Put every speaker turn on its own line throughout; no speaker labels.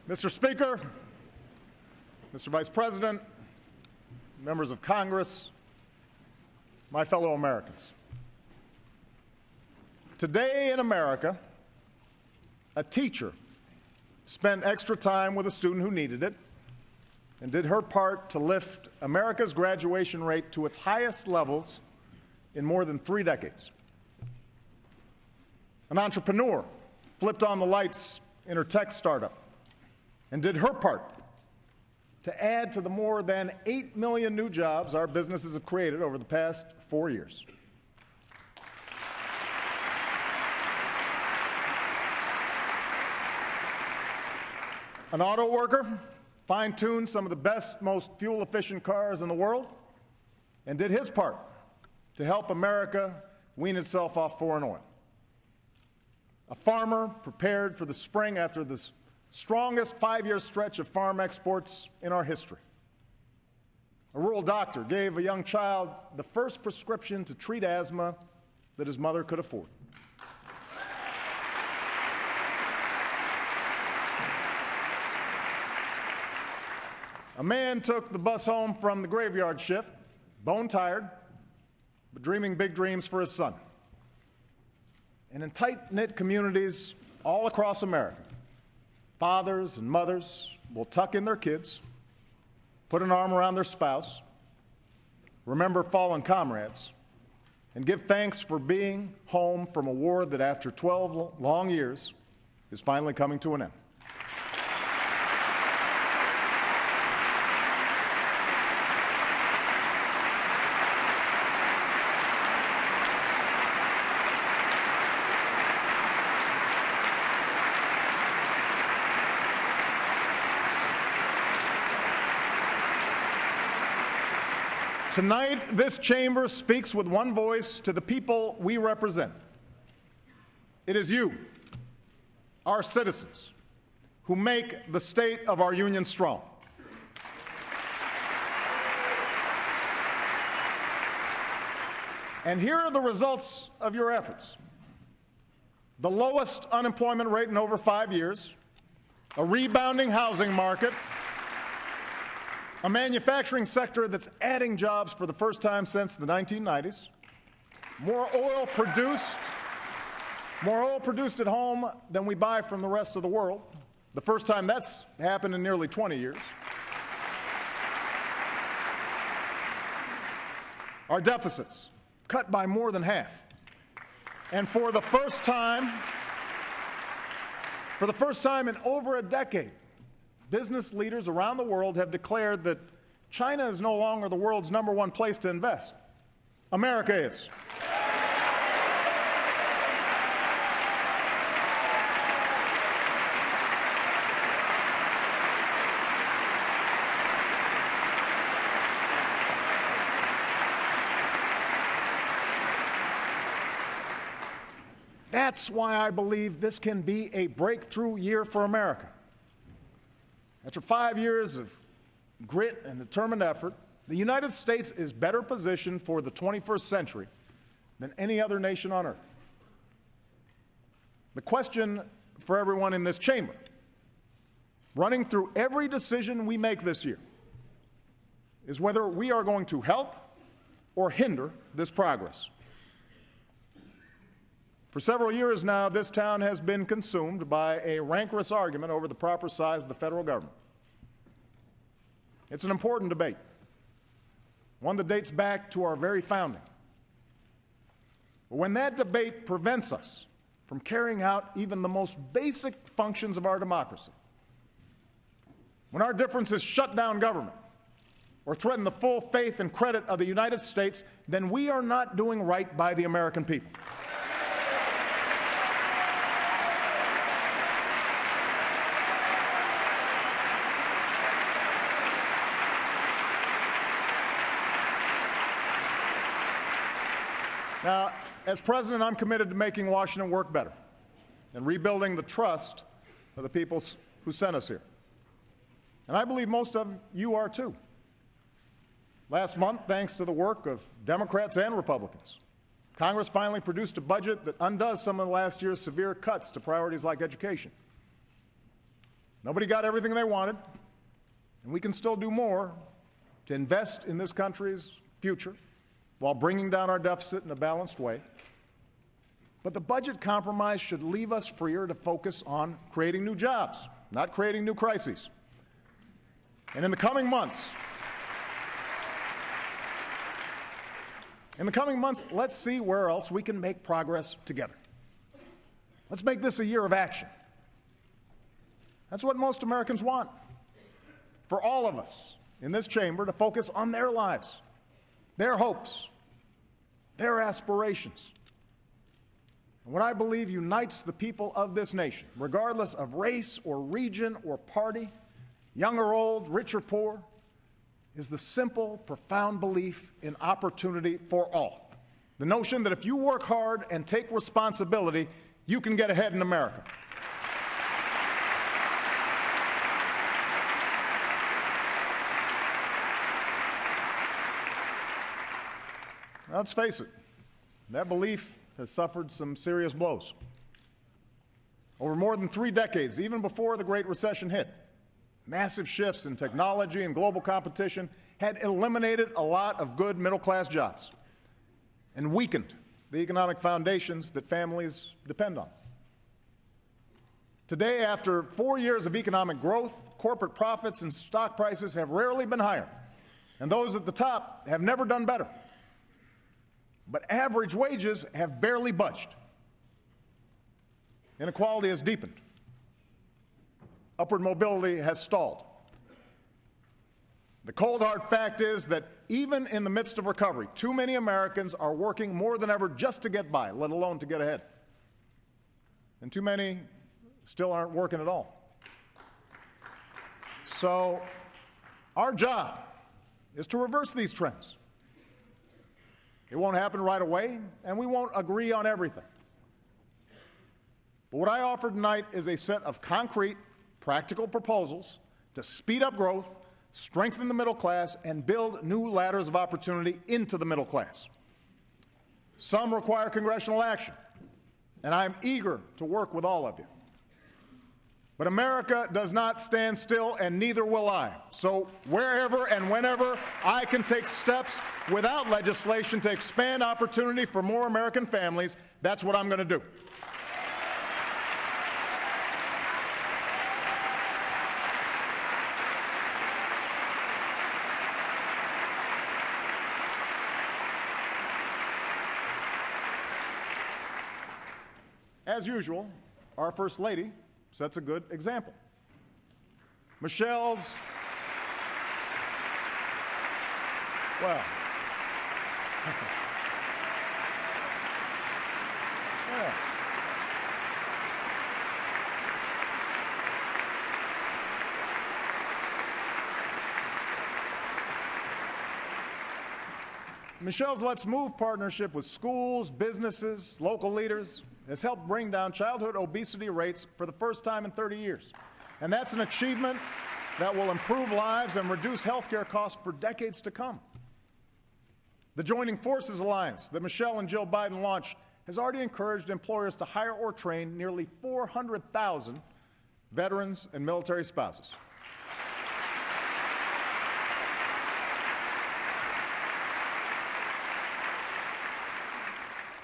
Mr. Speaker, Mr. Vice President, members of Congress, my fellow Americans. Today in America, a teacher spent extra time with a student who needed it and did her part to lift America's graduation rate to its highest levels in more than 3 decades. An entrepreneur flipped on the lights in her tech startup and did her part to add to the more than 8 million new jobs our businesses have created over the past 4 years. An auto worker fine-tuned some of the best, most fuel-efficient cars in the world and did his part to help America wean itself off foreign oil. A farmer prepared for the spring after the strongest 5-year stretch of farm exports in our history. A rural doctor gave a young child the first prescription to treat asthma that his mother could afford. A man took the bus home from the graveyard shift, bone-tired, but dreaming big dreams for his son. And in tight-knit communities all across America, fathers and mothers will tuck in their kids, put an arm around their spouse, remember fallen comrades, and give thanks for being home from a war that after 12 long years is finally coming to an end. Tonight, this chamber speaks with one voice to the people we represent. It is you, our citizens, who make the state of our union strong. And here are the results of your efforts. The lowest unemployment rate in over 5 years, a rebounding housing market, a manufacturing sector that's adding jobs for the first time since the 1990s, more oil produced at home than we buy from the rest of the world, the first time that's happened in nearly 20 years. Our deficits cut by more than half. And for the first time in over a decade, business leaders around the world have declared that China is no longer the world's #1 place to invest. America is. That's why I believe this can be a breakthrough year for America. After 5 years of grit and determined effort, the United States is better positioned for the 21st century than any other nation on earth. The question for everyone in this chamber, running through every decision we make this year, is whether we are going to help or hinder this progress. For several years now, this town has been consumed by a rancorous argument over the proper size of the federal government. It's an important debate, one that dates back to our very founding. But when that debate prevents us from carrying out even the most basic functions of our democracy, when our differences shut down government or threaten the full faith and credit of the United States, then we are not doing right by the American people. Now, as president, I'm committed to making Washington work better and rebuilding the trust of the people who sent us here. And I believe most of you are too. Last month, thanks to the work of Democrats and Republicans, Congress finally produced a budget that undoes some of last year's severe cuts to priorities like education. Nobody got everything they wanted, and we can still do more to invest in this country's future while bringing down our deficit in a balanced way. But the budget compromise should leave us freer to focus on creating new jobs, not creating new crises. And in the coming months, let's see where else we can make progress together. Let's make this a year of action. That's what most Americans want. For all of us in this chamber to focus on their lives, their hopes, their aspirations. And what I believe unites the people of this nation, regardless of race or region or party, young or old, rich or poor, is the simple, profound belief in opportunity for all. The notion that if you work hard and take responsibility, you can get ahead in America. Let's face it, that belief has suffered some serious blows. Over more than 3 decades, even before the Great Recession hit, massive shifts in technology and global competition had eliminated a lot of good middle-class jobs and weakened the economic foundations that families depend on. Today, after 4 years of economic growth, corporate profits and stock prices have rarely been higher, and those at the top have never done better. But average wages have barely budged. Inequality has deepened. Upward mobility has stalled. The cold hard fact is that even in the midst of recovery, too many Americans are working more than ever just to get by, let alone to get ahead. And too many still aren't working at all. So our job is to reverse these trends. It won't happen right away, and we won't agree on everything. But what I offer tonight is a set of concrete, practical proposals to speed up growth, strengthen the middle class, and build new ladders of opportunity into the middle class. Some require congressional action, and I'm eager to work with all of you. But America does not stand still, and neither will I. So wherever and whenever I can take steps without legislation to expand opportunity for more American families, that's what I'm going to do. As usual, our First Lady sets a good example. Michelle's, well, yeah. Michelle's Let's Move partnership with schools, businesses, local leaders has helped bring down childhood obesity rates for the first time in 30 years. And that's an achievement that will improve lives and reduce health care costs for decades to come. The Joining Forces Alliance that Michelle and Jill Biden launched has already encouraged employers to hire or train nearly 400,000 veterans and military spouses.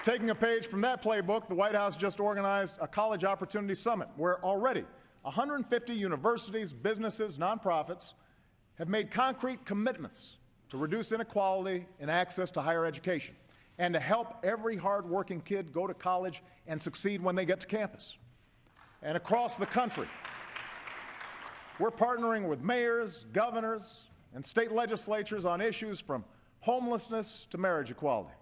Taking a page from that playbook, the White House just organized a College Opportunity Summit where already 150 universities, businesses, nonprofits have made concrete commitments to reduce inequality in access to higher education and to help every hard-working kid go to college and succeed when they get to campus. And across the country, we're partnering with mayors, governors, and state legislatures on issues from homelessness to marriage equality.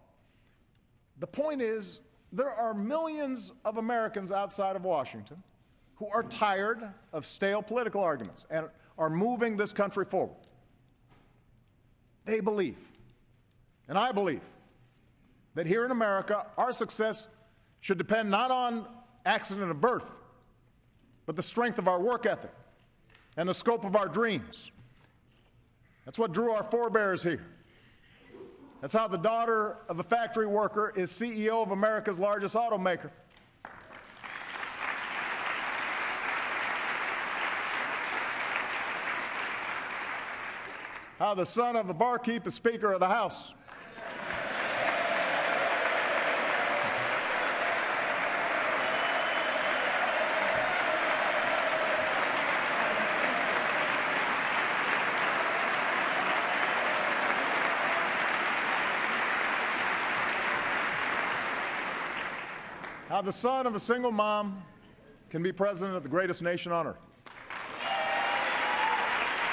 The point is, there are millions of Americans outside of Washington who are tired of stale political arguments and are moving this country forward. They believe, and I believe, that here in America, our success should depend not on accident of birth, but the strength of our work ethic and the scope of our dreams. That's what drew our forebears here. That's how the daughter of a factory worker is CEO of America's largest automaker. How the son of a barkeep is Speaker of the House. How the son of a single mom can be president of the greatest nation on earth.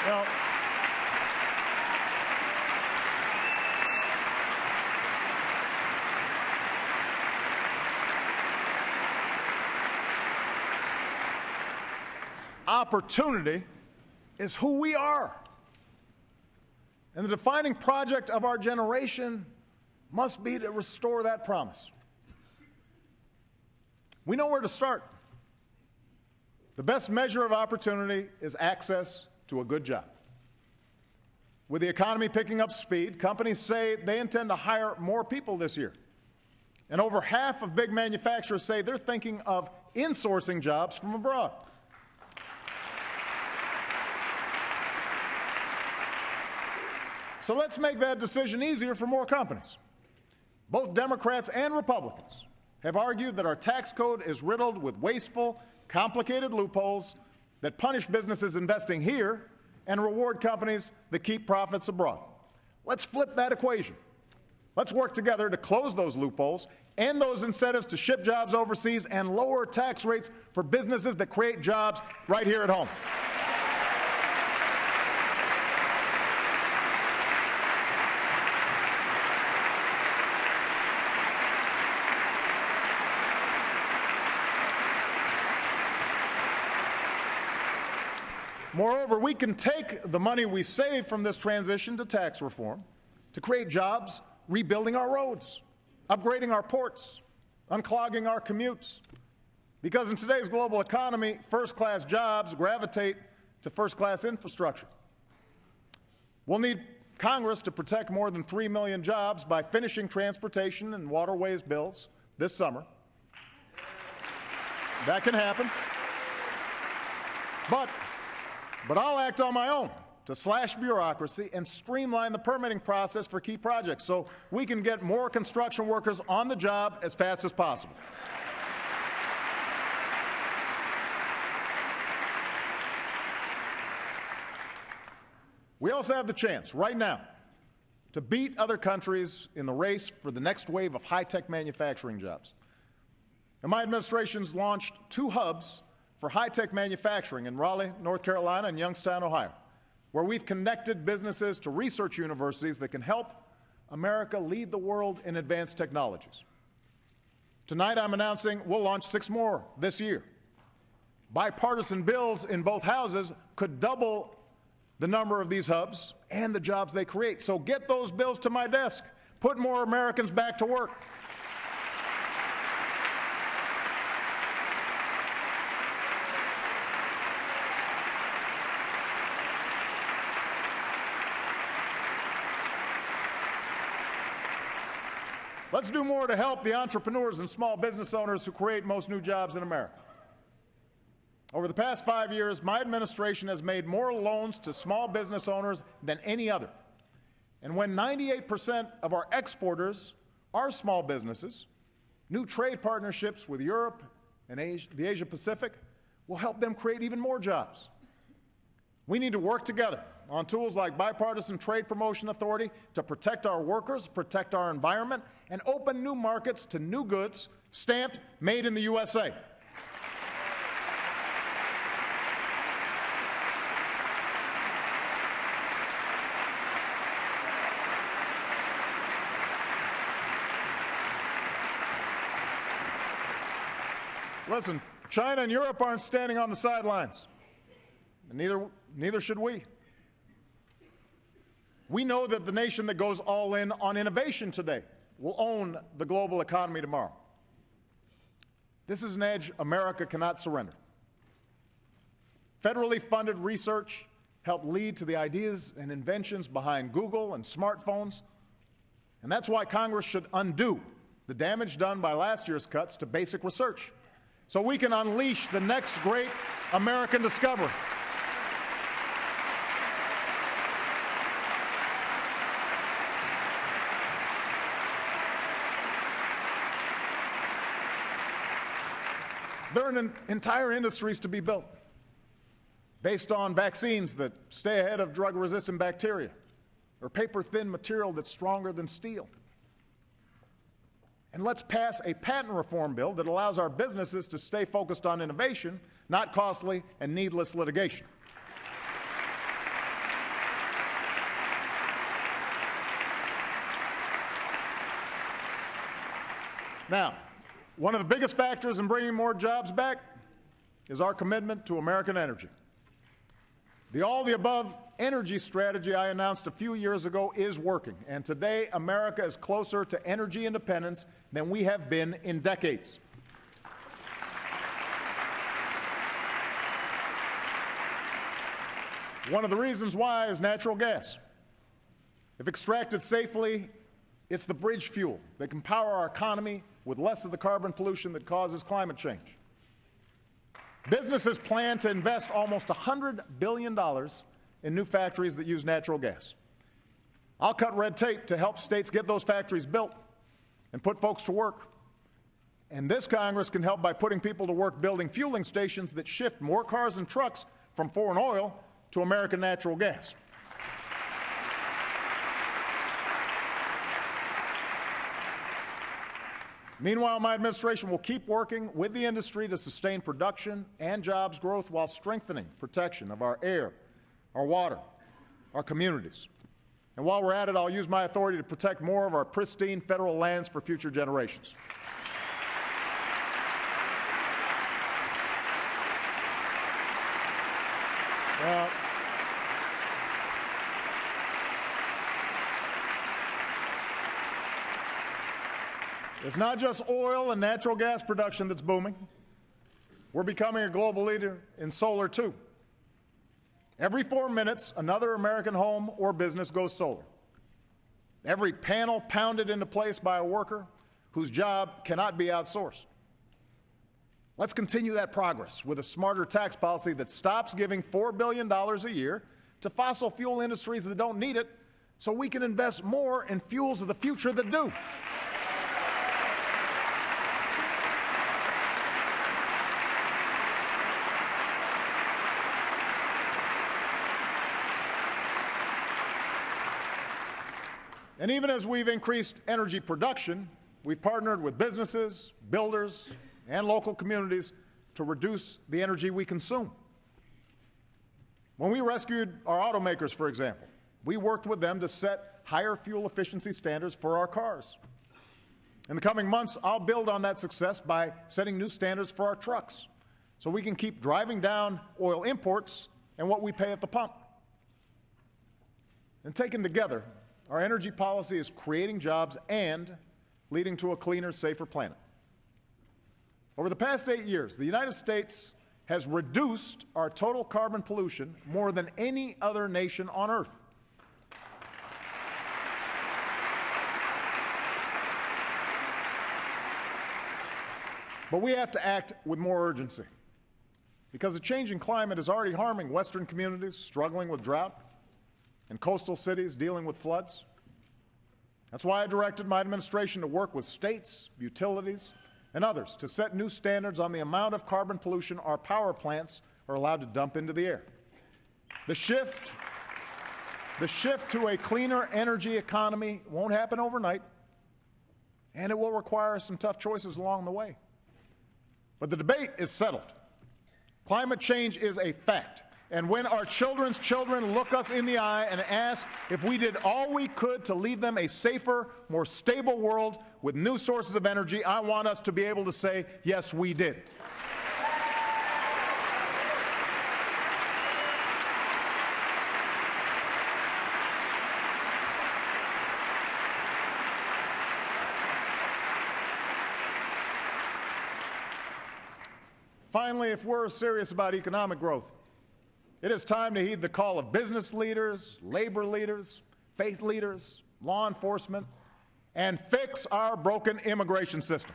Now, opportunity is who we are. And the defining project of our generation must be to restore that promise. We know where to start. The best measure of opportunity is access to a good job. With the economy picking up speed, companies say they intend to hire more people this year. And over half of big manufacturers say they're thinking of insourcing jobs from abroad. So let's make that decision easier for more companies. Both Democrats and Republicans have argued that our tax code is riddled with wasteful, complicated loopholes that punish businesses investing here and reward companies that keep profits abroad. Let's flip that equation. Let's work together to close those loopholes, end those incentives to ship jobs overseas, and lower tax rates for businesses that create jobs right here at home. Moreover, we can take the money we save from this transition to tax reform to create jobs rebuilding our roads, upgrading our ports, unclogging our commutes. Because in today's global economy, first-class jobs gravitate to first-class infrastructure. We'll need Congress to protect more than 3 million jobs by finishing transportation and waterways bills this summer. That can happen. But I'll act on my own to slash bureaucracy and streamline the permitting process for key projects so we can get more construction workers on the job as fast as possible. We also have the chance right now to beat other countries in the race for the next wave of high-tech manufacturing jobs. And my administration's launched 2 hubs for high-tech manufacturing in Raleigh, North Carolina, and Youngstown, Ohio, where we've connected businesses to research universities that can help America lead the world in advanced technologies. Tonight, I'm announcing we'll launch 6 more this year. Bipartisan bills in both houses could double the number of these hubs and the jobs they create. So get those bills to my desk. Put more Americans back to work. Let's do more to help the entrepreneurs and small business owners who create most new jobs in America. Over the past 5 years, my administration has made more loans to small business owners than any other. And when 98% of our exporters are small businesses, new trade partnerships with Europe and the Asia Pacific will help them create even more jobs. We need to work together on tools like Bipartisan Trade Promotion Authority to protect our workers, protect our environment, and open new markets to new goods stamped Made in the USA. Listen, China and Europe aren't standing on the sidelines, and neither should we. We know that the nation that goes all in on innovation today will own the global economy tomorrow. This is an edge America cannot surrender. Federally funded research helped lead to the ideas and inventions behind Google and smartphones, and that's why Congress should undo the damage done by last year's cuts to basic research, so we can unleash the next great American discovery. There are entire industries to be built based on vaccines that stay ahead of drug-resistant bacteria, or paper-thin material that's stronger than steel. And let's pass a patent reform bill that allows our businesses to stay focused on innovation, not costly and needless litigation. Now, one of the biggest factors in bringing more jobs back is our commitment to American energy. The all-the-above energy strategy I announced a few years ago is working, and today America is closer to energy independence than we have been in decades. One of the reasons why is natural gas. If extracted safely, it's the bridge fuel that can power our economy with less of the carbon pollution that causes climate change. Businesses plan to invest almost $100 billion in new factories that use natural gas. I'll cut red tape to help states get those factories built and put folks to work. And this Congress can help by putting people to work building fueling stations that shift more cars and trucks from foreign oil to American natural gas. Meanwhile, my administration will keep working with the industry to sustain production and jobs growth while strengthening protection of our air, our water, our communities. And while we're at it, I'll use my authority to protect more of our pristine federal lands for future generations. It's not just oil and natural gas production that's booming. We're becoming a global leader in solar, too. Every 4 minutes, another American home or business goes solar. Every panel pounded into place by a worker whose job cannot be outsourced. Let's continue that progress with a smarter tax policy that stops giving $4 billion a year to fossil fuel industries that don't need it, so we can invest more in fuels of the future that do. And even as we've increased energy production, we've partnered with businesses, builders, and local communities to reduce the energy we consume. When we rescued our automakers, for example, we worked with them to set higher fuel efficiency standards for our cars. In the coming months, I'll build on that success by setting new standards for our trucks, so we can keep driving down oil imports and what we pay at the pump. And taken together, our energy policy is creating jobs and leading to a cleaner, safer planet. Over the past 8 years, the United States has reduced our total carbon pollution more than any other nation on Earth. But we have to act with more urgency, because the changing climate is already harming Western communities struggling with drought and coastal cities dealing with floods. That's why I directed my administration to work with states, utilities, and others to set new standards on the amount of carbon pollution our power plants are allowed to dump into the air. The shift to a cleaner energy economy won't happen overnight, and it will require some tough choices along the way. But the debate is settled. Climate change is a fact. And when our children's children look us in the eye and ask if we did all we could to leave them a safer, more stable world with new sources of energy, I want us to be able to say, yes, we did. Finally, if we're serious about economic growth, it is time to heed the call of business leaders, labor leaders, faith leaders, law enforcement, and fix our broken immigration system.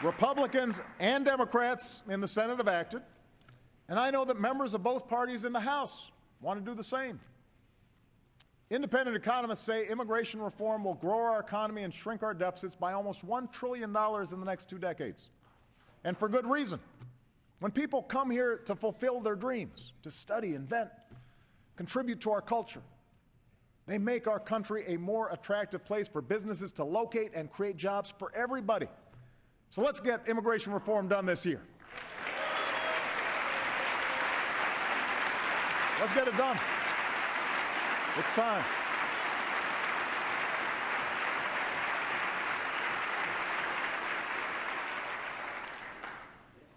Republicans and Democrats in the Senate have acted, and I know that members of both parties in the House want to do the same. Independent economists say immigration reform will grow our economy and shrink our deficits by almost $1 trillion in the next 2 decades. And for good reason. When people come here to fulfill their dreams, to study, invent, contribute to our culture, they make our country a more attractive place for businesses to locate and create jobs for everybody. So let's get immigration reform done this year. Let's get it done. It's time.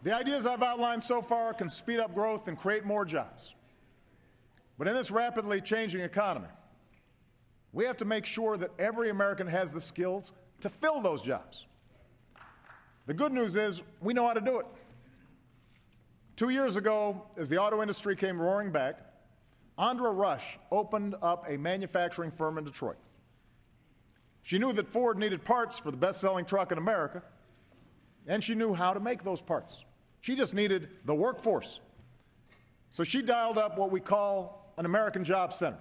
The ideas I've outlined so far can speed up growth and create more jobs. But in this rapidly changing economy, we have to make sure that every American has the skills to fill those jobs. The good news is we know how to do it. 2 years ago, as the auto industry came roaring back, Andra Rush opened up a manufacturing firm in Detroit. She knew that Ford needed parts for the best-selling truck in America, and she knew how to make those parts. She just needed the workforce. So she dialed up what we call an American Job Center,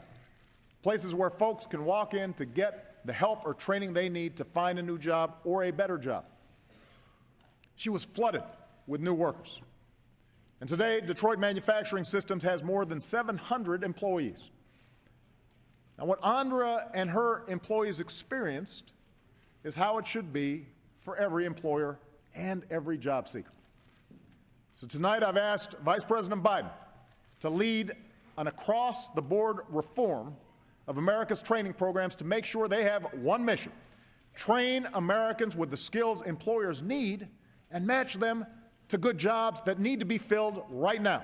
places where folks can walk in to get the help or training they need to find a new job or a better job. She was flooded with new workers. And today, Detroit Manufacturing Systems has more than 700 employees. Now, what Andra and her employees experienced is how it should be for every employer and every job seeker. So tonight, I've asked Vice President Biden to lead an across-the-board reform of America's training programs to make sure they have one mission: train Americans with the skills employers need and match them to good jobs that need to be filled right now.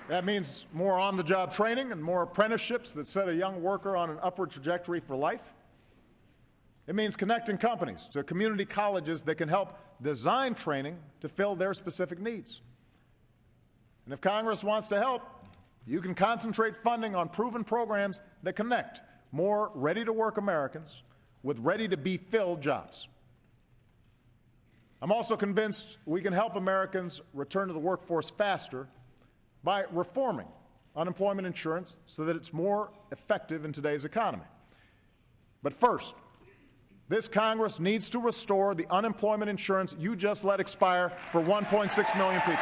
That means more on-the-job training and more apprenticeships that set a young worker on an upward trajectory for life. It means connecting companies to community colleges that can help design training to fill their specific needs. And if Congress wants to help, you can concentrate funding on proven programs that connect more ready-to-work Americans with ready-to-be-filled jobs. I'm also convinced we can help Americans return to the workforce faster by reforming unemployment insurance so that it's more effective in today's economy. But first, this Congress needs to restore the unemployment insurance you just let expire for 1.6 million people.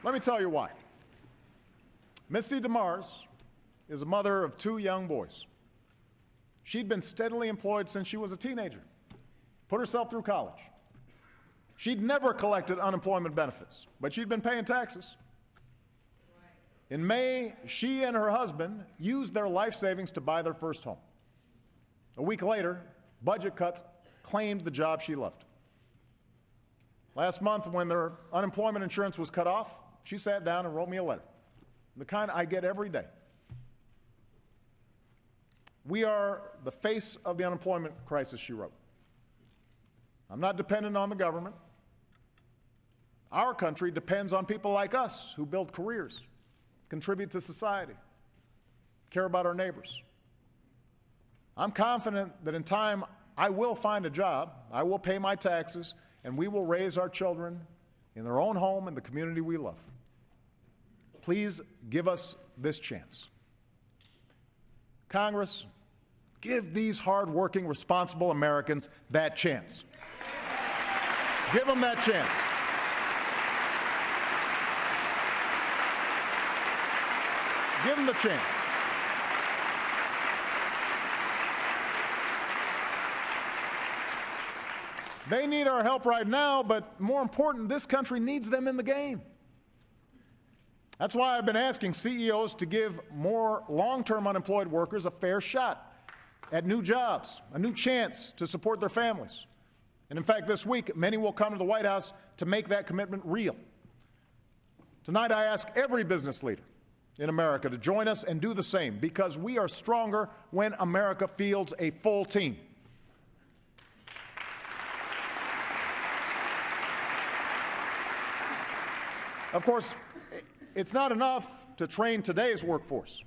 Let me tell you why. Misty DeMars is a mother of 2 young boys. She'd been steadily employed since she was a teenager, put herself through college. She'd never collected unemployment benefits, but she'd been paying taxes. In May, she and her husband used their life savings to buy their first home. A week later, budget cuts claimed the job she loved. Last month, when their unemployment insurance was cut off, she sat down and wrote me a letter, the kind I get every day. We are the face of the unemployment crisis, she wrote. I'm not dependent on the government. Our country depends on people like us who build careers, contribute to society, care about our neighbors. I'm confident that in time I will find a job, I will pay my taxes, and we will raise our children in their own home and the community we love. Please give us this chance. Congress, give these hard-working, responsible Americans that chance. Give them that chance. Give them the chance. They need our help right now, but more important, this country needs them in the game. That's why I've been asking CEOs to give more long-term unemployed workers a fair shot at new jobs, a new chance to support their families, And in fact, this week, many will come to the White House to make that commitment real. Tonight, I ask every business leader in America to join us and do the same, because we are stronger when America fields a full team. Of course, it's not enough to train today's workforce.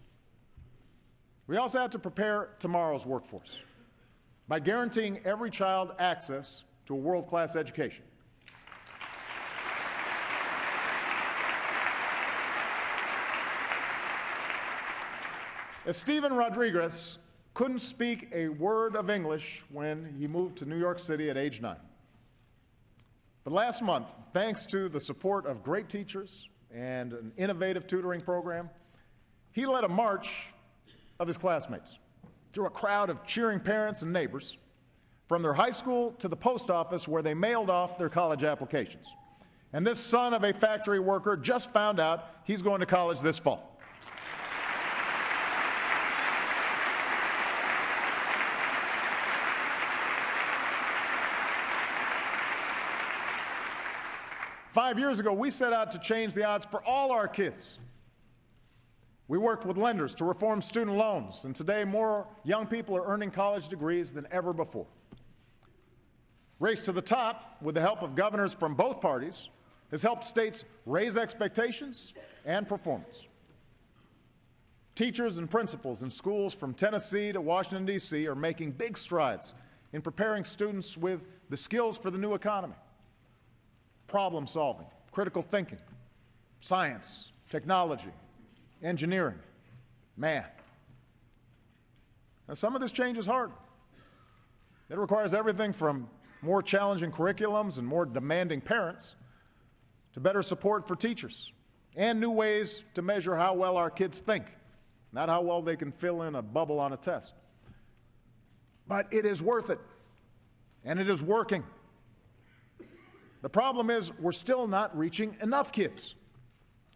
We also have to prepare tomorrow's workforce by guaranteeing every child access to a world-class education. Estevan Rodriguez couldn't speak a word of English when he moved to New York City at age 9. But last month, thanks to the support of great teachers and an innovative tutoring program, he led a march of his classmates through a crowd of cheering parents and neighbors from their high school to the post office where they mailed off their college applications. And this son of a factory worker just found out he's going to college this fall. Five years ago, we set out to change the odds for all our kids. We worked with lenders to reform student loans, and today more young people are earning college degrees than ever before. Race to the Top, with the help of governors from both parties, has helped states raise expectations and performance. Teachers and principals in schools from Tennessee to Washington, D.C. are making big strides in preparing students with the skills for the new economy: problem solving, critical thinking, science, technology, engineering, math. Now, some of this change is hard. It requires everything from more challenging curriculums and more demanding parents to better support for teachers and new ways to measure how well our kids think, not how well they can fill in a bubble on a test. But it is worth it, and it is working. The problem is we're still not reaching enough kids,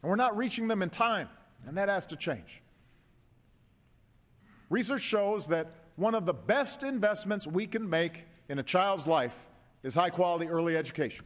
and we're not reaching them in time, and that has to change. Research shows that one of the best investments we can make in a child's life is high-quality early education.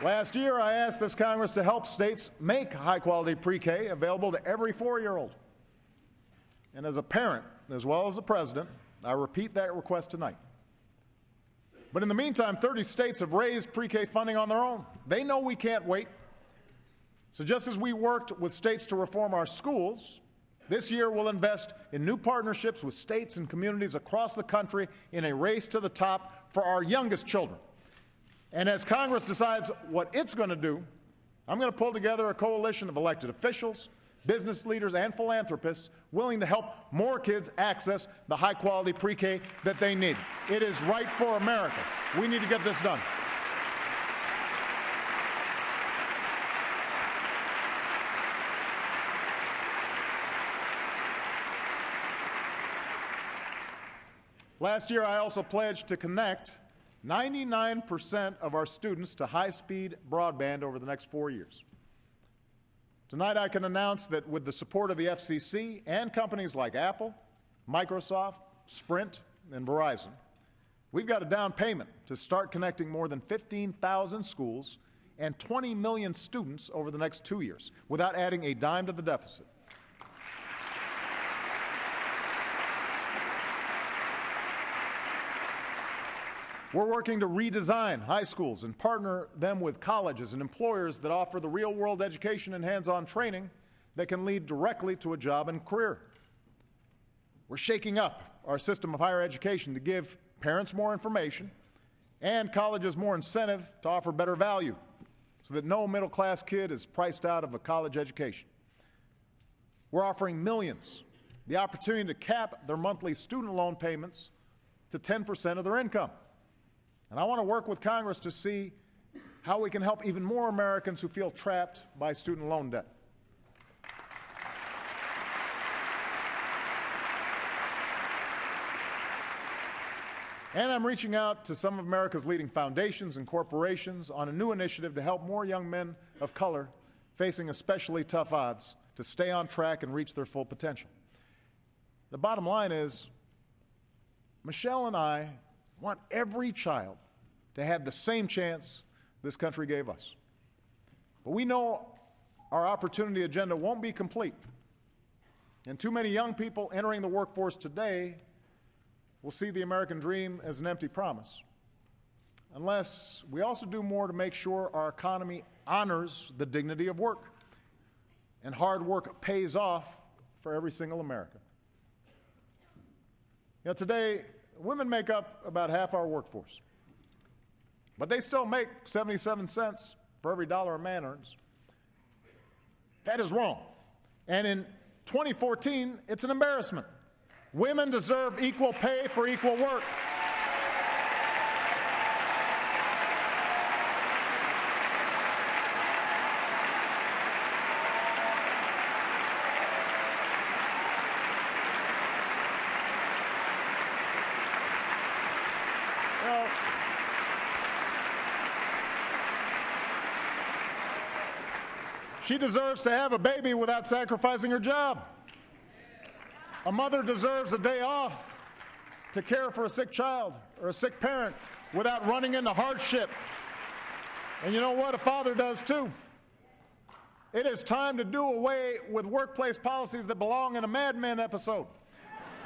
Last year, I asked this Congress to help states make high-quality pre-K available to every 4-year-old. And as a parent, as well as a president, I repeat that request tonight. But in the meantime, 30 states have raised pre-K funding on their own. They know we can't wait. So just as we worked with states to reform our schools, this year we'll invest in new partnerships with states and communities across the country in a race to the top for our youngest children. And as Congress decides what it's going to do, I'm going to pull together a coalition of elected officials, business leaders, and philanthropists willing to help more kids access the high-quality pre-K that they need. It is right for America. We need to get this done. Last year, I also pledged to connect 99% of our students to high-speed broadband over the next 4 years. Tonight, I can announce that with the support of the FCC and companies like Apple, Microsoft, Sprint, and Verizon, we've got a down payment to start connecting more than 15,000 schools and 20 million students over the next 2 years without adding a dime to the deficit. We're working to redesign high schools and partner them with colleges and employers that offer the real-world education and hands-on training that can lead directly to a job and career. We're shaking up our system of higher education to give parents more information and colleges more incentive to offer better value so that no middle-class kid is priced out of a college education. We're offering millions the opportunity to cap their monthly student loan payments to 10% of their income. And I want to work with Congress to see how we can help even more Americans who feel trapped by student loan debt. And I'm reaching out to some of America's leading foundations and corporations on a new initiative to help more young men of color facing especially tough odds to stay on track and reach their full potential. The bottom line is, Michelle and I want every child to have the same chance this country gave us. But we know our opportunity agenda won't be complete. And too many young people entering the workforce today will see the American dream as an empty promise, unless we also do more to make sure our economy honors the dignity of work and hard work pays off for every single American. You know, today, women make up about half our workforce, but they still make 77 cents for every dollar a man earns. That is wrong. And in 2014, it's an embarrassment. Women deserve equal pay for equal work. She deserves to have a baby without sacrificing her job. A mother deserves a day off to care for a sick child or a sick parent without running into hardship. And you know what? A father does too. It is time to do away with workplace policies that belong in a Mad Men episode.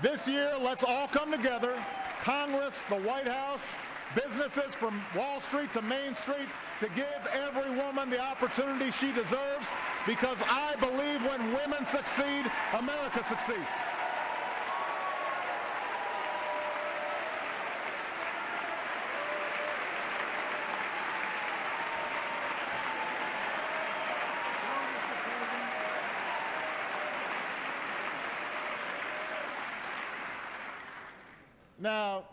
This year, let's all come together, Congress, the White House, businesses from Wall Street to Main Street, to give every woman the opportunity she deserves, because I believe when women succeed, America succeeds. Now,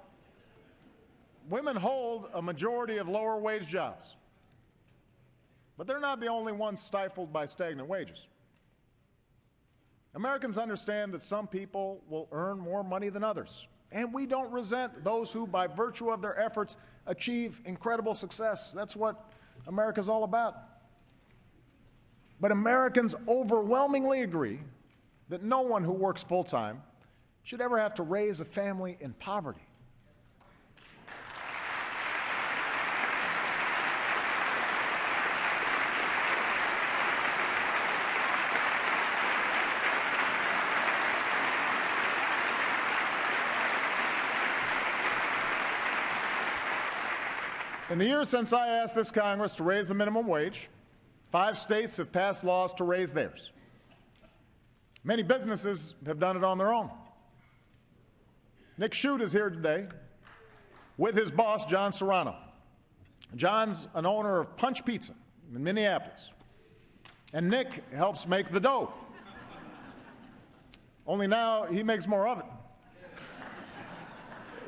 women hold a majority of lower wage jobs, but they're not the only ones stifled by stagnant wages. Americans understand that some people will earn more money than others, and we don't resent those who, by virtue of their efforts, achieve incredible success. That's what America's all about. But Americans overwhelmingly agree that no one who works full-time should ever have to raise a family in poverty. In the years since I asked this Congress to raise the minimum wage, 5 states have passed laws to raise theirs. Many businesses have done it on their own. Nick Shute is here today with his boss, John Serrano. John's an owner of Punch Pizza in Minneapolis, and Nick helps make the dough. Only now he makes more of it.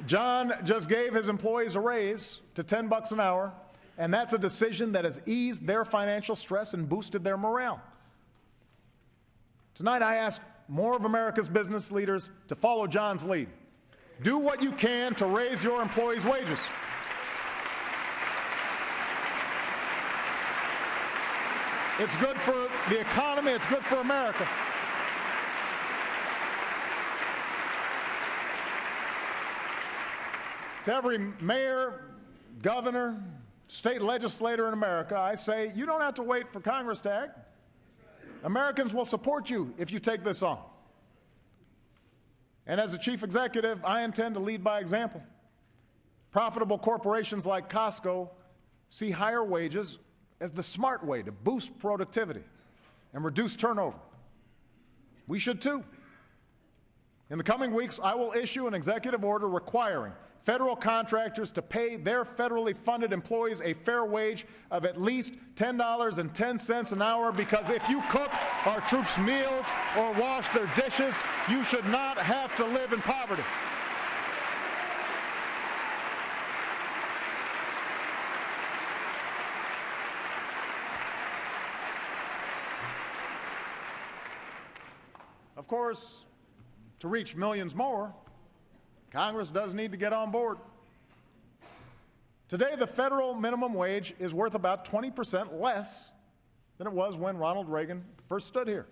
John just gave his employees a raise to $10 an hour, and that's a decision that has eased their financial stress and boosted their morale. Tonight I ask more of America's business leaders to follow John's lead. Do what you can to raise your employees' wages. It's good for the economy, it's good for America. To every mayor, governor, state legislator in America, I say, you don't have to wait for Congress to act. Americans will support you if you take this on. And as a chief executive, I intend to lead by example. Profitable corporations like Costco see higher wages as the smart way to boost productivity and reduce turnover. We should too. In the coming weeks, I will issue an executive order requiring federal contractors to pay their federally funded employees a fair wage of at least $10.10 an hour, because if you cook our troops' meals or wash their dishes, you should not have to live in poverty. Of course, to reach millions more, Congress does need to get on board. Today, the federal minimum wage is worth about 20% less than it was when Ronald Reagan first stood here.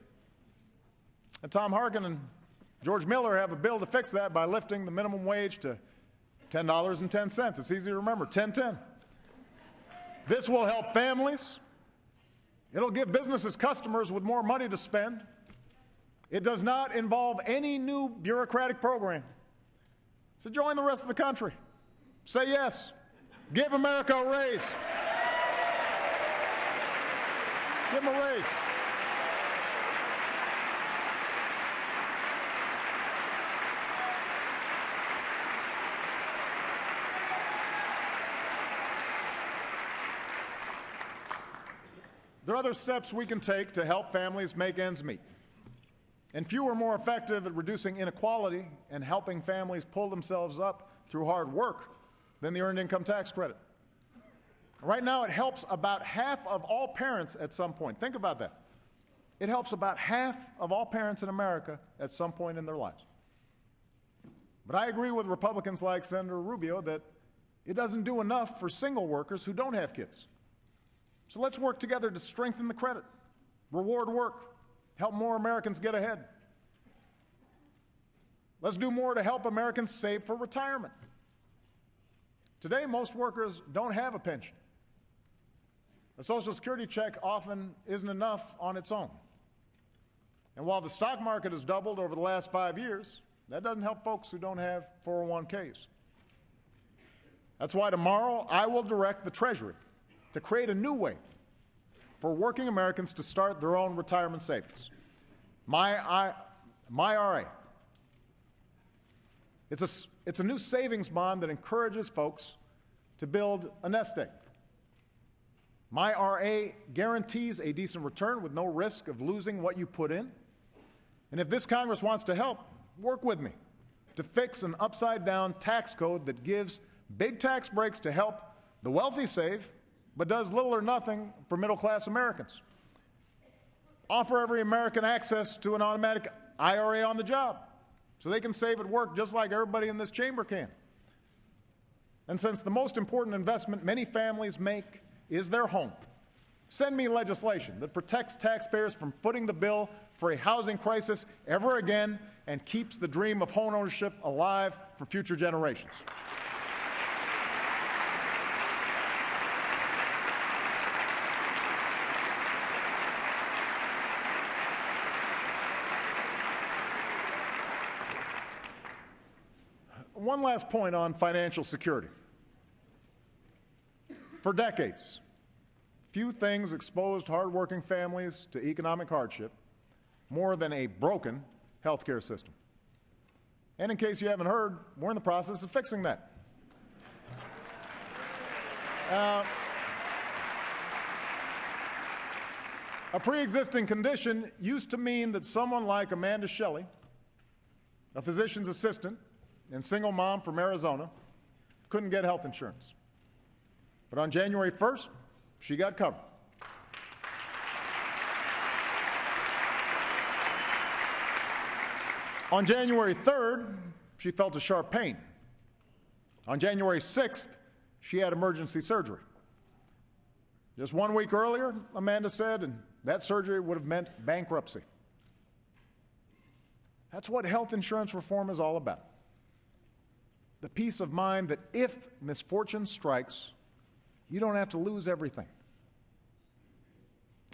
And Tom Harkin and George Miller have a bill to fix that by lifting the minimum wage to $10.10. It's easy to remember, 10-10. This will help families. It'll give businesses customers with more money to spend. It does not involve any new bureaucratic program. So join the rest of the country. Say yes. Give America a raise. Give them a raise. There are other steps we can take to help families make ends meet. And few are more effective at reducing inequality and helping families pull themselves up through hard work than the Earned Income Tax Credit. Right now, it helps about half of all parents at some point. Think about that. It helps about half of all parents in America at some point in their lives. But I agree with Republicans like Senator Rubio that it doesn't do enough for single workers who don't have kids. So let's work together to strengthen the credit, reward work, help more Americans get ahead. Let's do more to help Americans save for retirement. Today, most workers don't have a pension. A Social Security check often isn't enough on its own. And while the stock market has doubled over the last 5 years, that doesn't help folks who don't have 401ks. That's why tomorrow I will direct the Treasury to create a new way for working Americans to start their own retirement savings. MyRA. It's a new savings bond that encourages folks to build a nest egg. MyRA guarantees a decent return with no risk of losing what you put in. And if this Congress wants to help, work with me to fix an upside-down tax code that gives big tax breaks to help the wealthy save, but does little or nothing for middle-class Americans. Offer every American access to an automatic IRA on the job so they can save at work just like everybody in this chamber can. And since the most important investment many families make is their home, send me legislation that protects taxpayers from footing the bill for a housing crisis ever again and keeps the dream of home ownership alive for future generations. One last point on financial security. For decades, few things exposed hardworking families to economic hardship more than a broken health care system. And in case you haven't heard, we're in the process of fixing that. A pre-existing condition used to mean that someone like Amanda Shelley, a physician's assistant and single mom from Arizona, couldn't get health insurance. But on January 1st, she got covered. On January 3rd, she felt a sharp pain. On January 6th, she had emergency surgery. Just 1 week earlier, Amanda said, and that surgery would have meant bankruptcy. That's what health insurance reform is all about. The peace of mind that if misfortune strikes, you don't have to lose everything.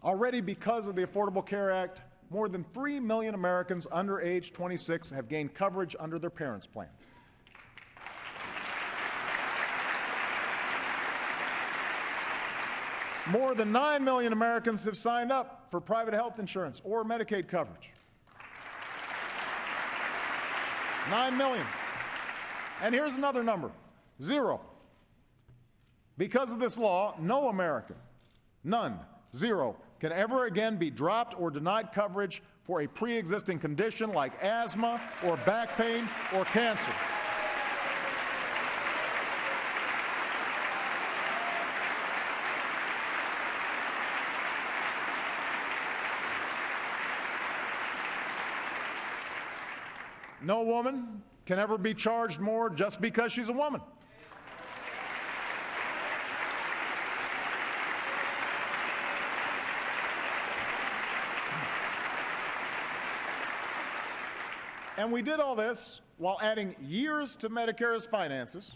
Already, because of the Affordable Care Act, more than 3 million Americans under age 26 have gained coverage under their parents' plan. More than 9 million Americans have signed up for private health insurance or Medicaid coverage. 9 million. And here's another number, 0. Because of this law, no American, none, 0, can ever again be dropped or denied coverage for a pre-existing condition like asthma or back pain or cancer. No woman can ever be charged more just because she's a woman. And we did all this while adding years to Medicare's finances,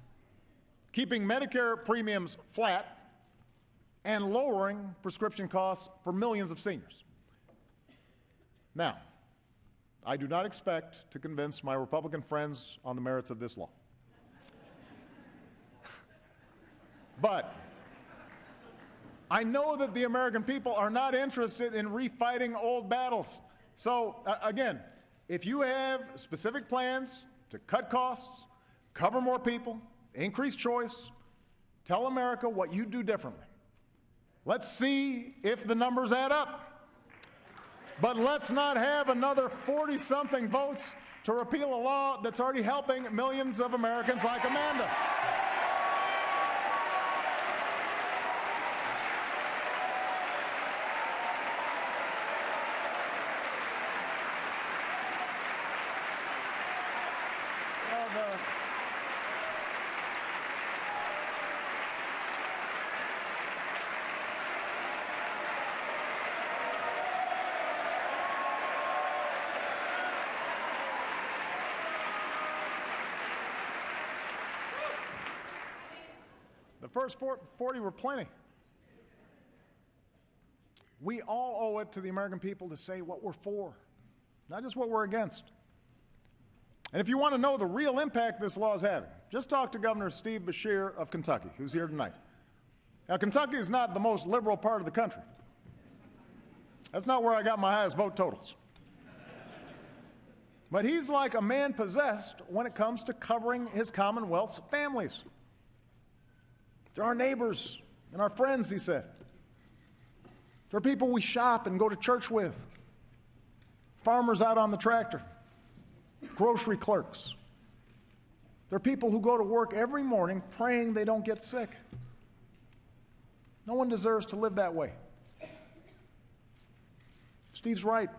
keeping Medicare premiums flat, and lowering prescription costs for millions of seniors. Now, I do not expect to convince my Republican friends on the merits of this law. But I know that the American people are not interested in refighting old battles. So, again, if you have specific plans to cut costs, cover more people, increase choice, tell America what you do differently. Let's see if the numbers add up. But let's not have another 40-something votes to repeal a law that's already helping millions of Americans like Amanda. The first 40 were plenty. We all owe it to the American people to say what we're for, not just what we're against. And if you want to know the real impact this law is having, just talk to Governor Steve Beshear of Kentucky, who's here tonight. Now, Kentucky is not the most liberal part of the country. That's not where I got my highest vote totals. But he's like a man possessed when it comes to covering his Commonwealth's families. They're our neighbors and our friends, he said. They're people we shop and go to church with. Farmers out on the tractor. Grocery clerks. They're people who go to work every morning praying they don't get sick. No one deserves to live that way. Steve's right.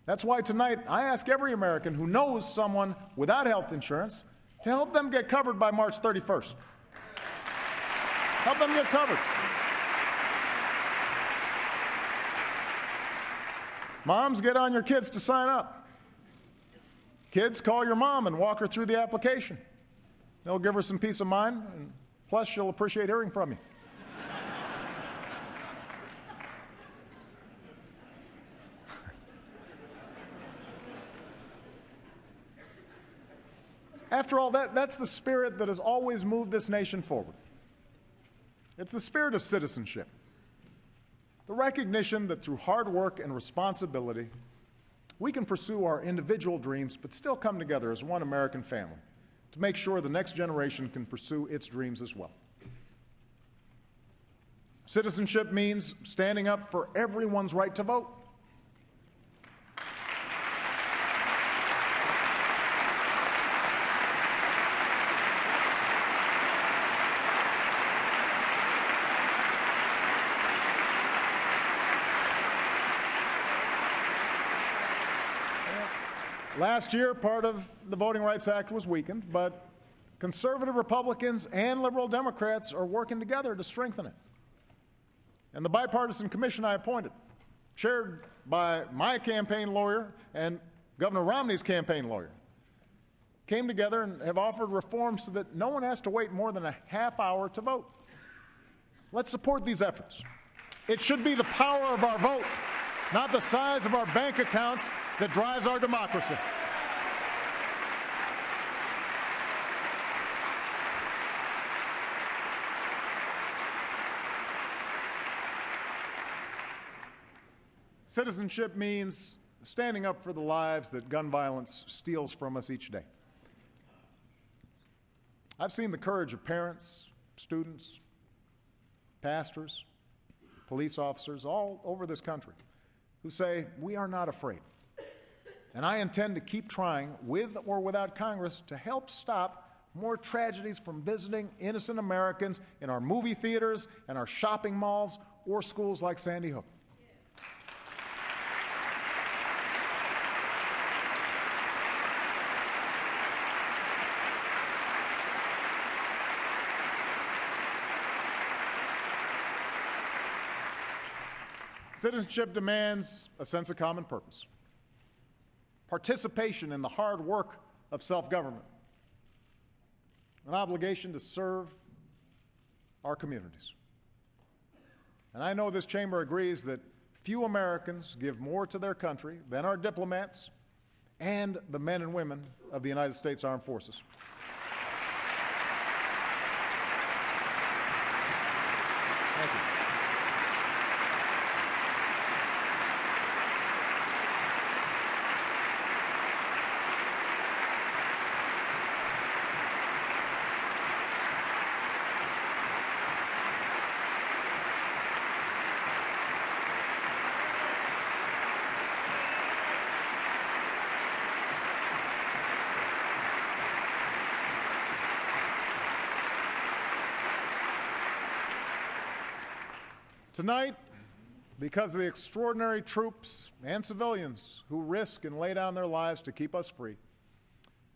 That's why tonight I ask every American who knows someone without health insurance to help them get covered by March 31st. Help them get covered. Moms, get on your kids to sign up. Kids, call your mom and walk her through the application. They'll give her some peace of mind, and plus she'll appreciate hearing from you. After all, that's the spirit that has always moved this nation forward. It's the spirit of citizenship. The recognition that through hard work and responsibility, we can pursue our individual dreams but still come together as one American family to make sure the next generation can pursue its dreams as well. Citizenship means standing up for everyone's right to vote. Last year, part of the Voting Rights Act was weakened, but conservative Republicans and liberal Democrats are working together to strengthen it. And the bipartisan commission I appointed, chaired by my campaign lawyer and Governor Romney's campaign lawyer, came together and have offered reforms so that no one has to wait more than a half hour to vote. Let's support these efforts. It should be the power of our vote, not the size of our bank accounts, that drives our democracy. Citizenship means standing up for the lives that gun violence steals from us each day. I've seen the courage of parents, students, pastors, police officers all over this country who say, we are not afraid. And I intend to keep trying, with or without Congress, to help stop more tragedies from visiting innocent Americans in our movie theaters and our shopping malls or schools like Sandy Hook. Citizenship demands a sense of common purpose. participation in the hard work of self-government, an obligation to serve our communities. And I know this chamber agrees that few Americans give more to their country than our diplomats and the men and women of the United States Armed Forces. Thank you. Tonight, because of the extraordinary troops and civilians who risk and lay down their lives to keep us free,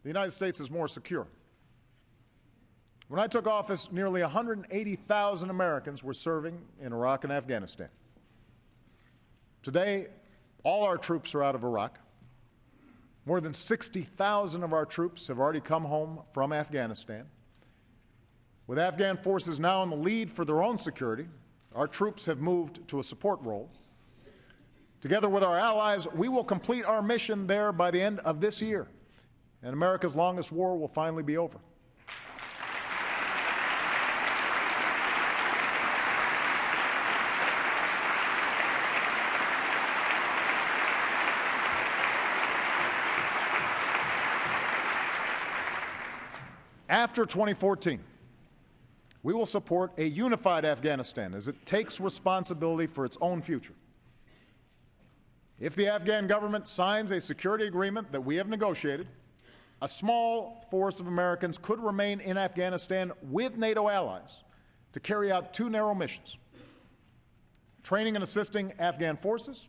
the United States is more secure. When I took office, nearly 180,000 Americans were serving in Iraq and Afghanistan. Today, all our troops are out of Iraq. More than 60,000 of our troops have already come home from Afghanistan. With Afghan forces now in the lead for their own security, our troops have moved to a support role. Together with our allies, we will complete our mission there by the end of this year, and America's longest war will finally be over. After 2014, we will support a unified Afghanistan as it takes responsibility for its own future. If the Afghan government signs a security agreement that we have negotiated, a small force of Americans could remain in Afghanistan with NATO allies to carry out two narrow missions: training and assisting Afghan forces,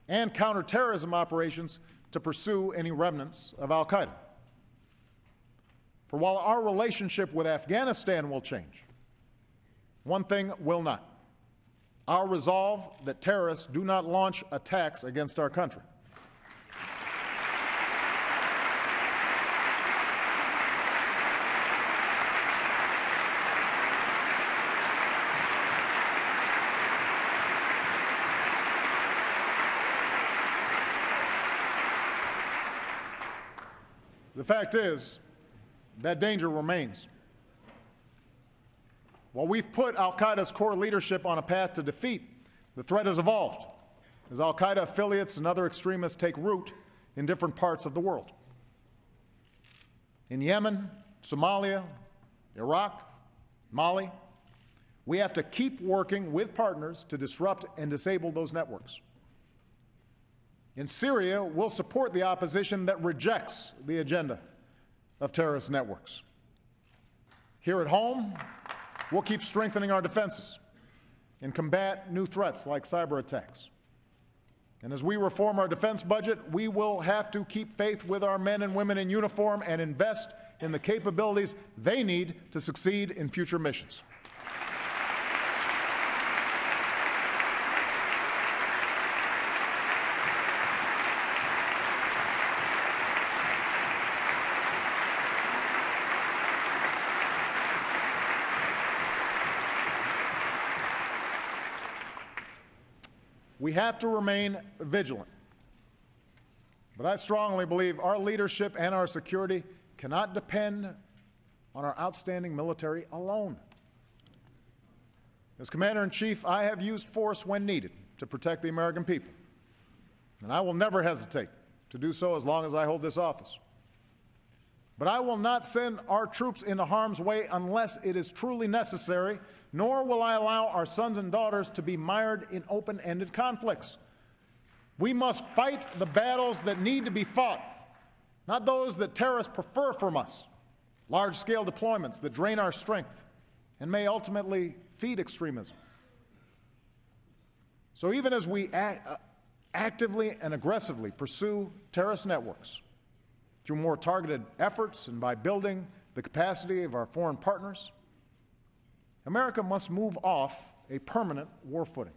and counterterrorism operations to pursue any remnants of al-Qaeda. For while our relationship with Afghanistan will change, one thing will not: our resolve that terrorists do not launch attacks against our country. The fact is, that danger remains. While we've put al-Qaeda's core leadership on a path to defeat, the threat has evolved as al-Qaeda affiliates and other extremists take root in different parts of the world. In Yemen, Somalia, Iraq, Mali, we have to keep working with partners to disrupt and disable those networks. In Syria, we'll support the opposition that rejects the agenda of terrorist networks. Here at home, we'll keep strengthening our defenses and combat new threats like cyber attacks. And as we reform our defense budget, we will have to keep faith with our men and women in uniform and invest in the capabilities they need to succeed in future missions. We have to remain vigilant. But I strongly believe our leadership and our security cannot depend on our outstanding military alone. As Commander-in-Chief, I have used force when needed to protect the American people, and I will never hesitate to do so as long as I hold this office. But I will not send our troops into harm's way unless it is truly necessary, nor will I allow our sons and daughters to be mired in open-ended conflicts. We must fight the battles that need to be fought, not those that terrorists prefer from us, large-scale deployments that drain our strength and may ultimately feed extremism. So even as we actively and aggressively pursue terrorist networks, through more targeted efforts and by building the capacity of our foreign partners, America must move off a permanent war footing.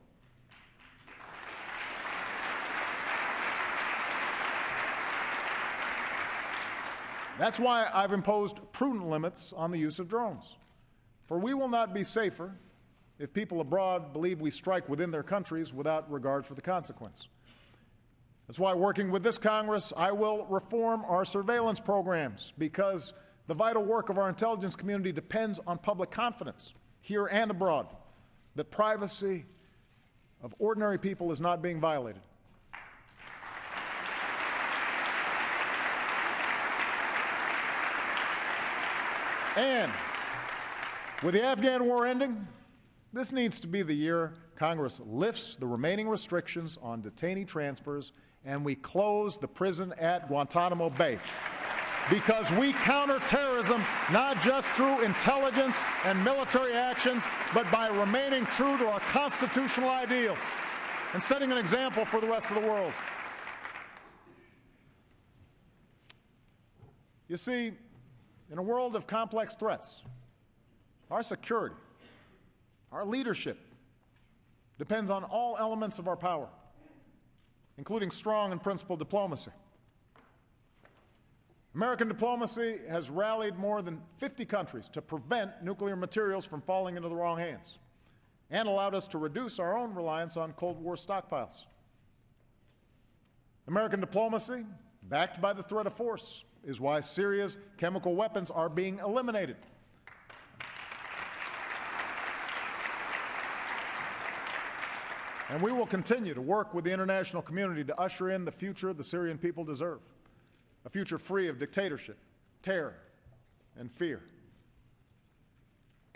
That's why I've imposed prudent limits on the use of drones. For we will not be safer if people abroad believe we strike within their countries without regard for the consequence. That's why, working with this Congress, I will reform our surveillance programs, because the vital work of our intelligence community depends on public confidence, here and abroad, that privacy of ordinary people is not being violated. And with the Afghan war ending, this needs to be the year Congress lifts the remaining restrictions on detainee transfers and we close the prison at Guantanamo Bay. Because we counter terrorism not just through intelligence and military actions, but by remaining true to our constitutional ideals and setting an example for the rest of the world. You see, in a world of complex threats, our security, our leadership depends on all elements of our power, including strong and principled diplomacy. American diplomacy has rallied more than 50 countries to prevent nuclear materials from falling into the wrong hands and allowed us to reduce our own reliance on Cold War stockpiles. American diplomacy, backed by the threat of force, is why Syria's chemical weapons are being eliminated. And we will continue to work with the international community to usher in the future the Syrian people deserve, a future free of dictatorship, terror, and fear.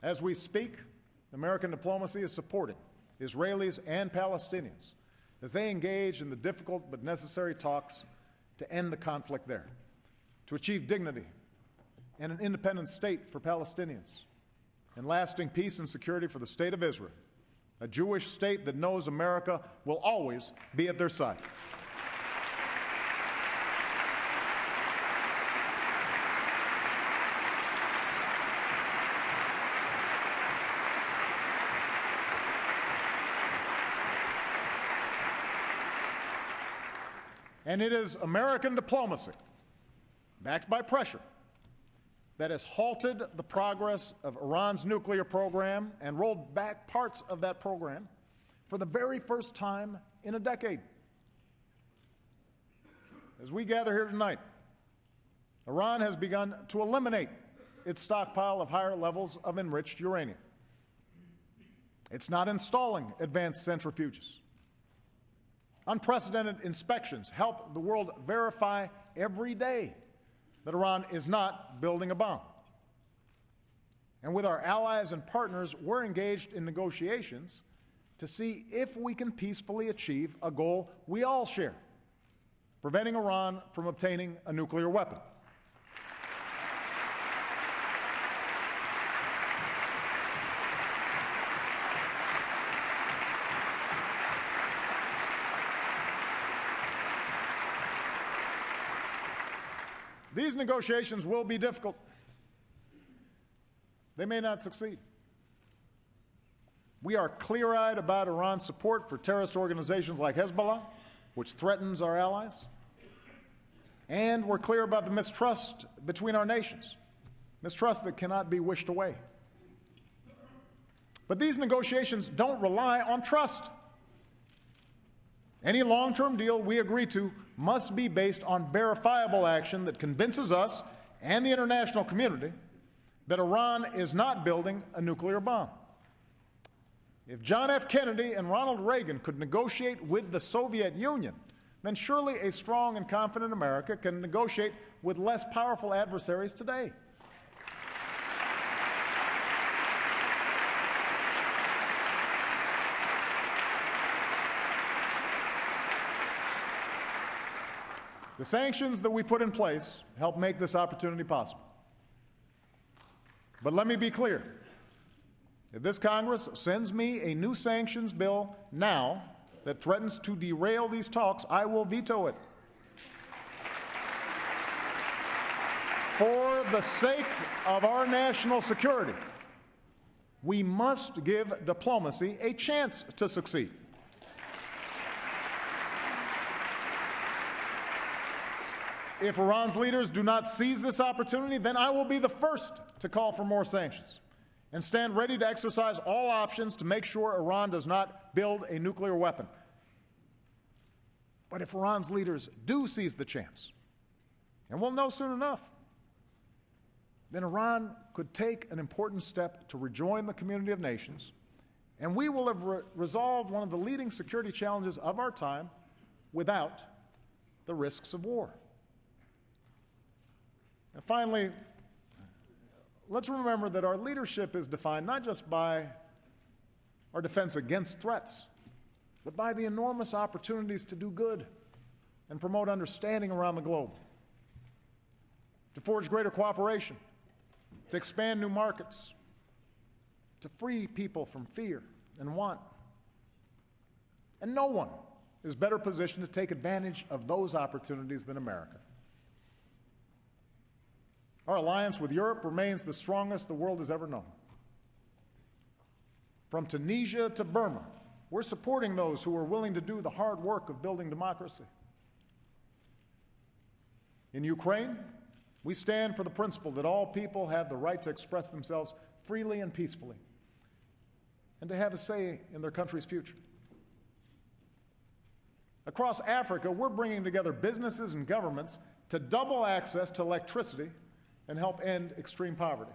As we speak, American diplomacy is supporting Israelis and Palestinians as they engage in the difficult but necessary talks to end the conflict there, to achieve dignity and an independent state for Palestinians, and lasting peace and security for the State of Israel, a Jewish state that knows America will always be at their side. And it is American diplomacy, backed by pressure, that has halted the progress of Iran's nuclear program and rolled back parts of that program for the very first time in a decade. As we gather here tonight, Iran has begun to eliminate its stockpile of higher levels of enriched uranium. It's not installing advanced centrifuges. Unprecedented inspections help the world verify every day that Iran is not building a bomb. And with our allies and partners, we're engaged in negotiations to see if we can peacefully achieve a goal we all share, preventing Iran from obtaining a nuclear weapon. These negotiations will be difficult. They may not succeed. We are clear-eyed about Iran's support for terrorist organizations like Hezbollah, which threatens our allies. And we're clear about the mistrust between our nations, mistrust that cannot be wished away. But these negotiations don't rely on trust. Any long-term deal we agree to must be based on verifiable action that convinces us and the international community that Iran is not building a nuclear bomb. If John F. Kennedy and Ronald Reagan could negotiate with the Soviet Union, then surely a strong and confident America can negotiate with less powerful adversaries today. The sanctions that we put in place help make this opportunity possible. But let me be clear. If this Congress sends me a new sanctions bill now that threatens to derail these talks, I will veto it. For the sake of our national security, we must give diplomacy a chance to succeed. If Iran's leaders do not seize this opportunity, then I will be the first to call for more sanctions and stand ready to exercise all options to make sure Iran does not build a nuclear weapon. But if Iran's leaders do seize the chance, and we'll know soon enough, then Iran could take an important step to rejoin the community of nations, and we will have resolved one of the leading security challenges of our time without the risks of war. And finally, let's remember that our leadership is defined not just by our defense against threats, but by the enormous opportunities to do good and promote understanding around the globe, to forge greater cooperation, to expand new markets, to free people from fear and want. And no one is better positioned to take advantage of those opportunities than America. Our alliance with Europe remains the strongest the world has ever known. From Tunisia to Burma, we're supporting those who are willing to do the hard work of building democracy. In Ukraine, we stand for the principle that all people have the right to express themselves freely and peacefully, and to have a say in their country's future. Across Africa, we're bringing together businesses and governments to double access to electricity and help end extreme poverty.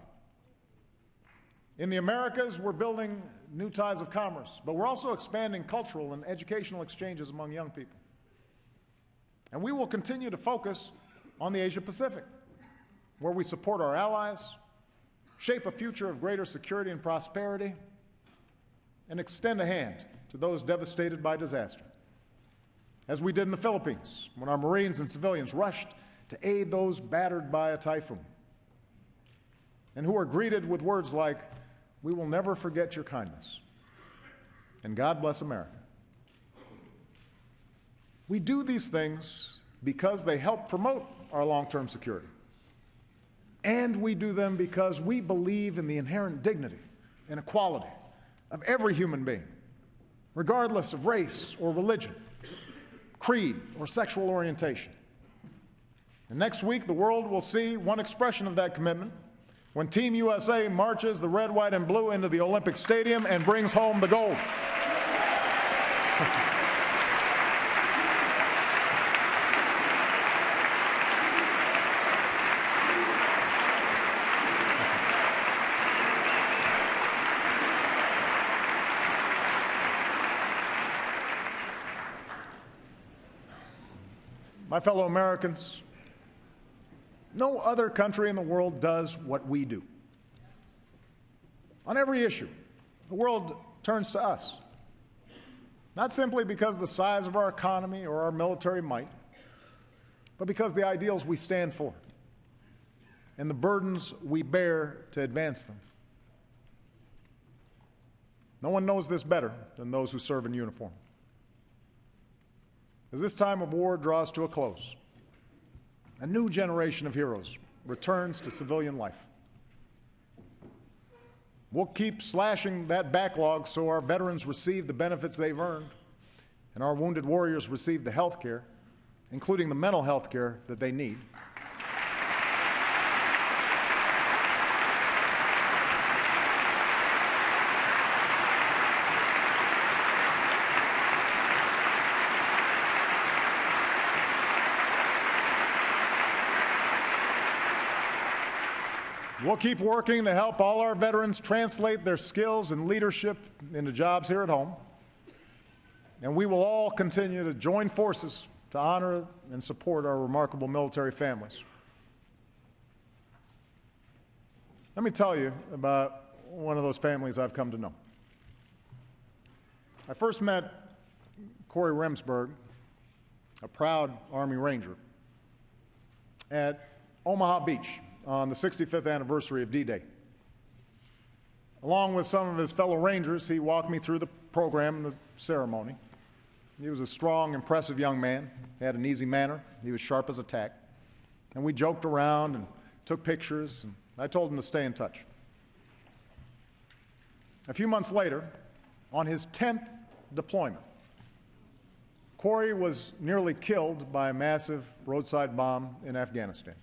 In the Americas, we're building new ties of commerce, but we're also expanding cultural and educational exchanges among young people. And we will continue to focus on the Asia-Pacific, where we support our allies, shape a future of greater security and prosperity, and extend a hand to those devastated by disaster, as we did in the Philippines when our Marines and civilians rushed to aid those battered by a typhoon, and who are greeted with words like, "We will never forget your kindness," and "God bless America." We do these things because they help promote our long-term security. And we do them because we believe in the inherent dignity and equality of every human being, regardless of race or religion, creed or sexual orientation. And next week, the world will see one expression of that commitment when Team USA marches the red, white, and blue into the Olympic Stadium and brings home the gold. My fellow Americans, no other country in the world does what we do. On every issue, the world turns to us, not simply because of the size of our economy or our military might, but because of the ideals we stand for and the burdens we bear to advance them. No one knows this better than those who serve in uniform. As this time of war draws to a close, a new generation of heroes returns to civilian life. We'll keep slashing that backlog so our veterans receive the benefits they've earned, and our wounded warriors receive the health care, including the mental health care that they need. We'll keep working to help all our veterans translate their skills and leadership into jobs here at home. And we will all continue to join forces to honor and support our remarkable military families. Let me tell you about one of those families I've come to know. I first met Corey Remsburg, a proud Army Ranger, at Omaha Beach on the 65th anniversary of D-Day. Along with some of his fellow Rangers, he walked me through the program and the ceremony. He was a strong, impressive young man. He had an easy manner. He was sharp as a tack. And we joked around and took pictures, and I told him to stay in touch. A few months later, on his 10th deployment, Corey was nearly killed by a massive roadside bomb in Afghanistan.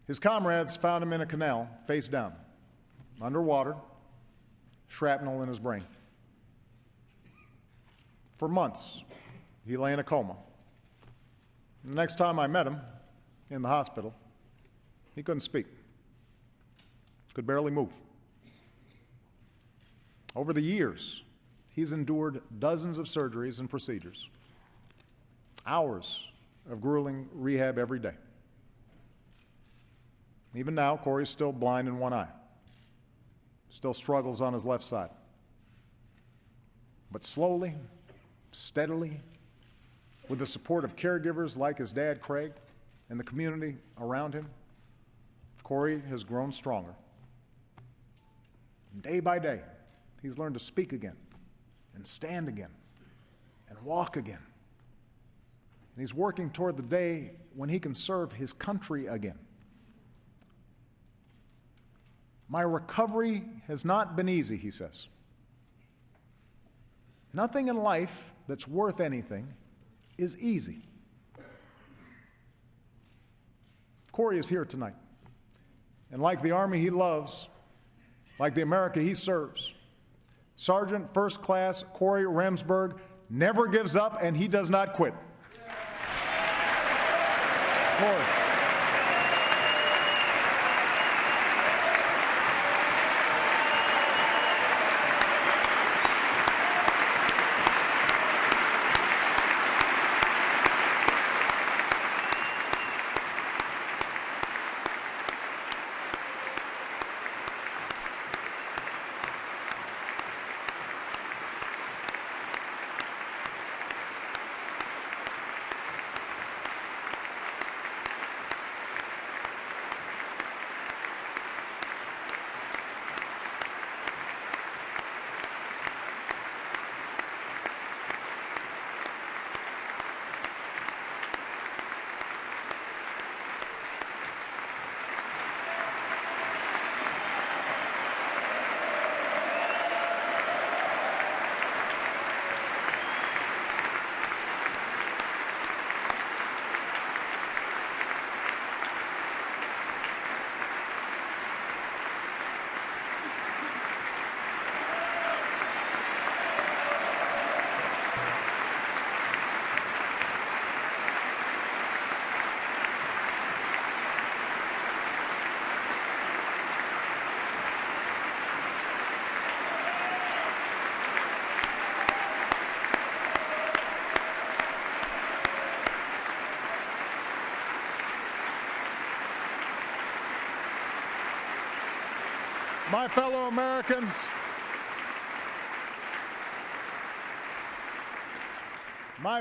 His comrades found him in a canal, face down, underwater, shrapnel in his brain. For months, he lay in a coma. The next time I met him in the hospital, he couldn't speak, could barely move. Over the years, he's endured dozens of surgeries and procedures, hours of grueling rehab every day. Even now, Corey's still blind in one eye, still struggles on his left side. But slowly, steadily, with the support of caregivers like his dad, Craig, and the community around him, Corey has grown stronger. Day by day, he's learned to speak again, and stand again, and walk again. And he's working toward the day when he can serve his country again. My recovery has not been easy, he says. Nothing in life that's worth anything is easy. Corey is here tonight. And like the Army he loves, like the America he serves, Sergeant First Class Corey Remsburg never gives up, and he does not quit. Corey. My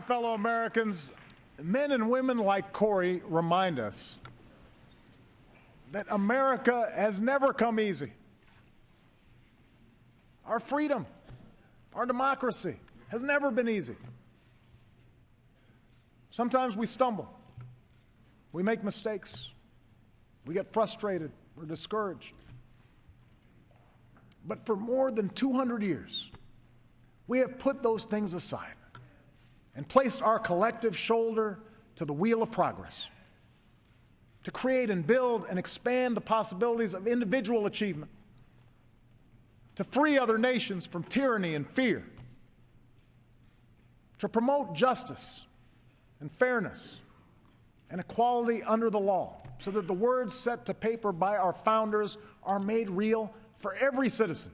fellow Americans, men and women like Corey remind us that America has never come easy. Our freedom, our democracy has never been easy. Sometimes we stumble, we make mistakes, we get frustrated or discouraged. But for more than 200 years, we have put those things aside and placed our collective shoulder to the wheel of progress to create and build and expand the possibilities of individual achievement, to free other nations from tyranny and fear, to promote justice and fairness and equality under the law so that the words set to paper by our founders are made real for every citizen.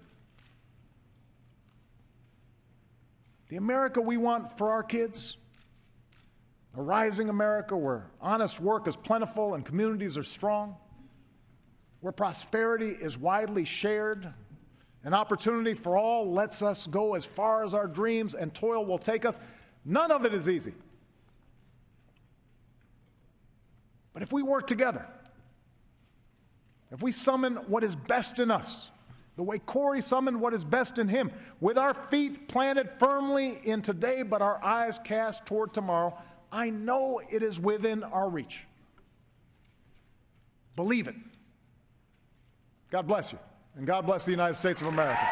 The America we want for our kids, a rising America where honest work is plentiful and communities are strong, where prosperity is widely shared, an opportunity for all lets us go as far as our dreams and toil will take us. None of it is easy. But if we work together, if we summon what is best in us, the way Corey summoned what is best in him, with our feet planted firmly in today but our eyes cast toward tomorrow, I know it is within our reach. Believe it. God bless you, and God bless the United States of America.